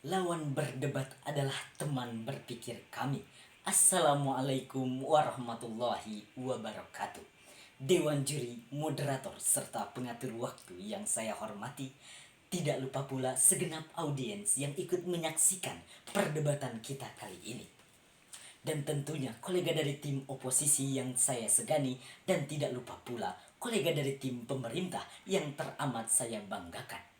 Lawan berdebat adalah teman berpikir kami. Assalamualaikum warahmatullahi wabarakatuh. Dewan juri, moderator, serta pengatur waktu yang saya hormati. Tidak lupa pula segenap audiens yang ikut menyaksikan perdebatan kita kali ini. Dan tentunya kolega dari tim oposisi yang saya segani. Dan tidak lupa pula kolega dari tim pemerintah yang teramat saya banggakan.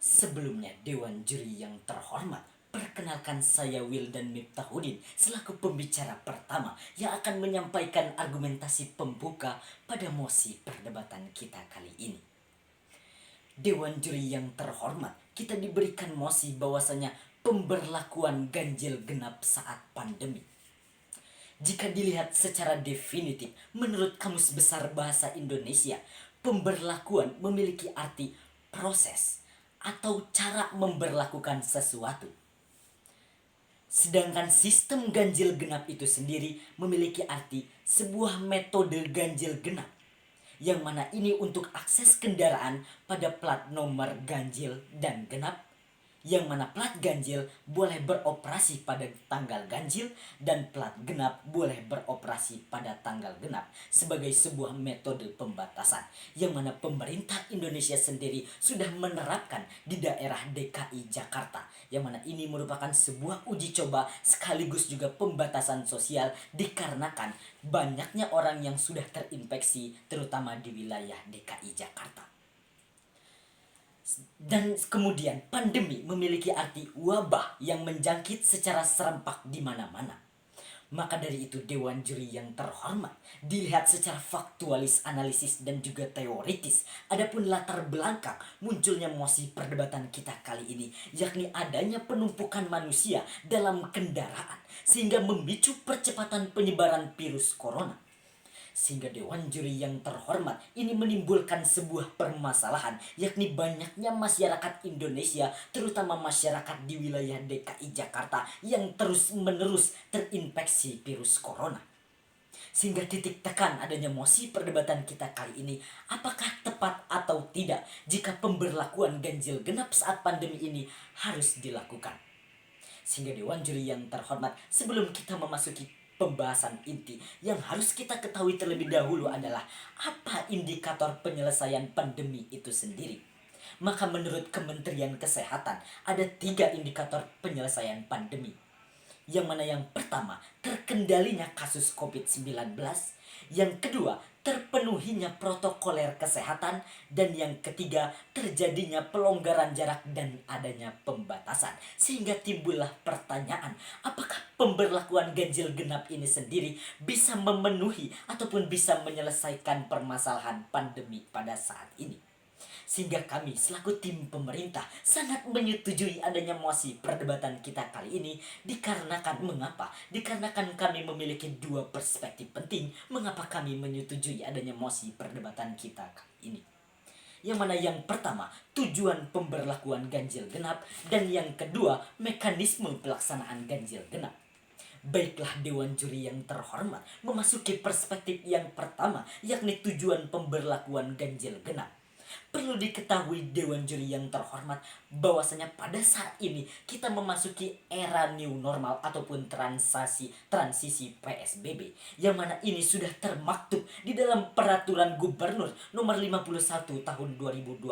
Sebelumnya Dewan Juri yang terhormat, perkenalkan saya Wildan Miftahudin selaku pembicara pertama yang akan menyampaikan argumentasi pembuka pada mosi perdebatan kita kali ini. Dewan Juri yang terhormat, kita diberikan mosi bahwasanya pemberlakuan ganjil genap saat pandemi. Jika dilihat secara definitif, menurut Kamus Besar Bahasa Indonesia, pemberlakuan memiliki arti proses atau cara memberlakukan sesuatu. Sedangkan sistem ganjil genap itu sendiri memiliki arti sebuah metode ganjil genap, yang mana ini untuk akses kendaraan pada plat nomor ganjil dan genap, yang mana plat ganjil boleh beroperasi pada tanggal ganjil dan plat genap boleh beroperasi pada tanggal genap sebagai sebuah metode pembatasan yang mana pemerintah Indonesia sendiri sudah menerapkan di daerah DKI Jakarta, yang mana ini merupakan sebuah uji coba sekaligus juga pembatasan sosial dikarenakan banyaknya orang yang sudah terinfeksi terutama di wilayah DKI Jakarta. Dan kemudian pandemi memiliki arti wabah yang menjangkit secara serempak di mana-mana. Maka dari itu Dewan Juri yang terhormat dilihat secara faktualis, analisis, dan juga teoritis. Adapun latar belakang munculnya mosi perdebatan kita kali ini, yakni adanya penumpukan manusia dalam kendaraan sehingga memicu percepatan penyebaran virus corona. Sehingga Dewan Juri yang terhormat ini menimbulkan sebuah permasalahan, yakni banyaknya masyarakat Indonesia, terutama masyarakat di wilayah DKI Jakarta yang terus-menerus terinfeksi virus corona. Sehingga titik tekan adanya mosi perdebatan kita kali ini, apakah tepat atau tidak jika pemberlakuan ganjil genap saat pandemi ini harus dilakukan. Sehingga Dewan Juri yang terhormat, sebelum kita memasuki pembahasan inti, yang harus kita ketahui terlebih dahulu adalah apa indikator penyelesaian pandemi itu sendiri. Maka menurut Kementerian Kesehatan ada 3 indikator penyelesaian pandemi. Yang mana yang pertama, terkendalinya kasus COVID-19. Yang kedua, terpenuhinya protokoler kesehatan. Dan yang ketiga, terjadinya pelonggaran jarak dan adanya pembatasan. Sehingga timbullah pertanyaan, apakah pemberlakuan ganjil genap ini sendiri bisa memenuhi ataupun bisa menyelesaikan permasalahan pandemi pada saat ini. Sehingga kami selaku tim pemerintah sangat menyetujui adanya mosi perdebatan kita kali ini. Dikarenakan mengapa? Dikarenakan kami memiliki 2 perspektif penting mengapa kami menyetujui adanya mosi perdebatan kita kali ini. Yang mana yang pertama, tujuan pemberlakuan ganjil genap, dan yang kedua, mekanisme pelaksanaan ganjil genap. Baiklah Dewan Juri yang terhormat, memasuki perspektif yang pertama, yakni tujuan pemberlakuan ganjil genap. Perlu diketahui Dewan Juri yang terhormat bahwasanya pada saat ini kita memasuki era new normal ataupun transisi PSBB, yang mana ini sudah termaktub di dalam peraturan gubernur nomor 51 tahun 2020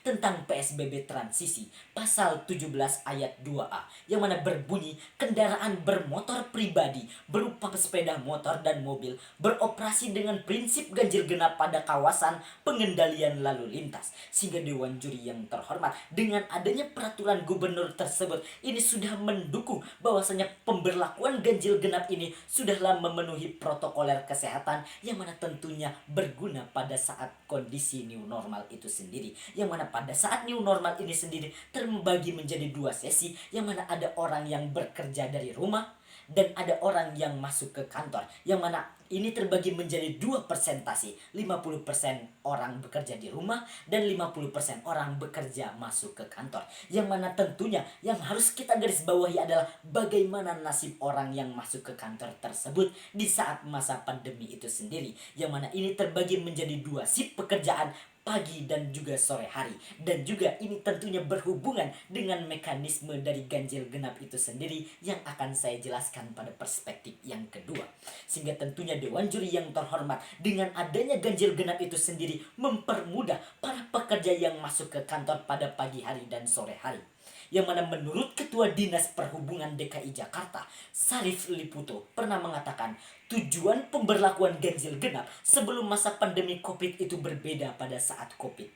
tentang PSBB transisi pasal 17 ayat 2A, yang mana berbunyi kendaraan bermotor pribadi berupa sepeda motor dan mobil beroperasi dengan prinsip ganjil genap pada kawasan pengendalian lalu lintas. Sehingga Dewan Juri yang terhormat, dengan adanya peraturan gubernur tersebut, ini sudah mendukung bahwasanya pemberlakuan ganjil genap ini sudahlah memenuhi protokoler kesehatan, yang mana tentunya berguna pada saat kondisi new normal itu sendiri. Yang mana pada saat new normal ini sendiri terbagi menjadi 2 sesi, yang mana ada orang yang bekerja dari rumah dan ada orang yang masuk ke kantor, yang mana ini terbagi menjadi 2 persentase, 50% orang bekerja di rumah dan 50% orang bekerja masuk ke kantor. Yang mana tentunya yang harus kita garis bawahi adalah bagaimana nasib orang yang masuk ke kantor tersebut di saat masa pandemi itu sendiri. Yang mana ini terbagi menjadi 2 shift pekerjaan pagi dan juga sore hari. Dan juga ini tentunya berhubungan dengan mekanisme dari ganjil genap itu sendiri yang akan saya jelaskan pada perspektif yang kedua. Sehingga tentunya Dewan Juri yang terhormat, dengan adanya ganjil genap itu sendiri mempermudah para pekerja yang masuk ke kantor pada pagi hari dan sore hari. Yang mana menurut Ketua Dinas Perhubungan DKI Jakarta, Sarif Liputo, pernah mengatakan tujuan pemberlakuan ganjil genap sebelum masa pandemi COVID itu berbeda pada saat COVID.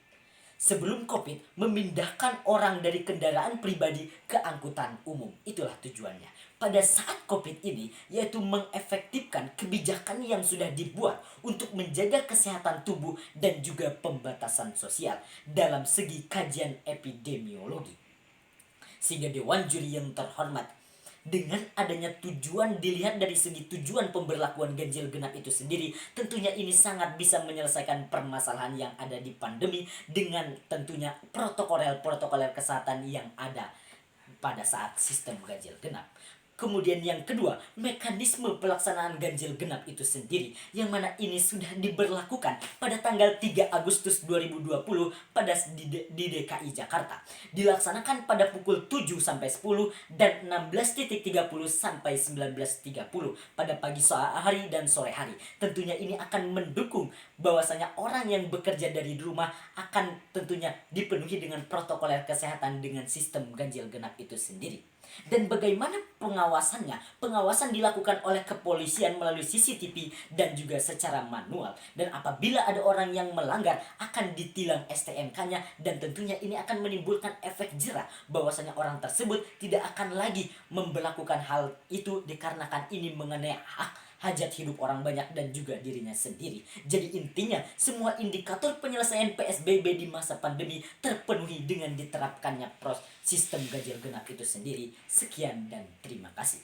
Sebelum COVID, memindahkan orang dari kendaraan pribadi ke angkutan umum. Itulah tujuannya. Pada saat COVID ini, yaitu mengefektifkan kebijakan yang sudah dibuat untuk menjaga kesehatan tubuh dan juga pembatasan sosial dalam segi kajian epidemiologi. Sehingga Dewan Juri yang terhormat, dengan adanya tujuan, dilihat dari segi tujuan pemberlakuan ganjil genap itu sendiri, tentunya ini sangat bisa menyelesaikan permasalahan yang ada di pandemi dengan tentunya protokol kesehatan yang ada pada saat sistem ganjil genap. Kemudian yang kedua, mekanisme pelaksanaan ganjil genap itu sendiri, yang mana ini sudah diberlakukan pada tanggal 3 Agustus 2020 pada di DKI Jakarta. Dilaksanakan pada pukul 7 sampai 10 dan 16.30 sampai 19.30 pada pagi hari dan sore hari. Tentunya ini akan mendukung bahwasanya orang yang bekerja dari rumah akan tentunya dipenuhi dengan protokol kesehatan dengan sistem ganjil genap itu sendiri. Dan bagaimana pengawasannya? Pengawasan dilakukan oleh kepolisian melalui CCTV dan juga secara manual. Dan apabila ada orang yang melanggar, akan ditilang STNK-nya, dan tentunya ini akan menimbulkan efek jerah bahwasanya orang tersebut tidak akan lagi memberlakukan hal itu dikarenakan ini mengenai hajat hidup orang banyak dan juga dirinya sendiri. Jadi intinya, semua indikator penyelesaian PSBB di masa pandemi terpenuhi dengan diterapkannya sistem ganjil genap itu sendiri. Sekian dan terima kasih.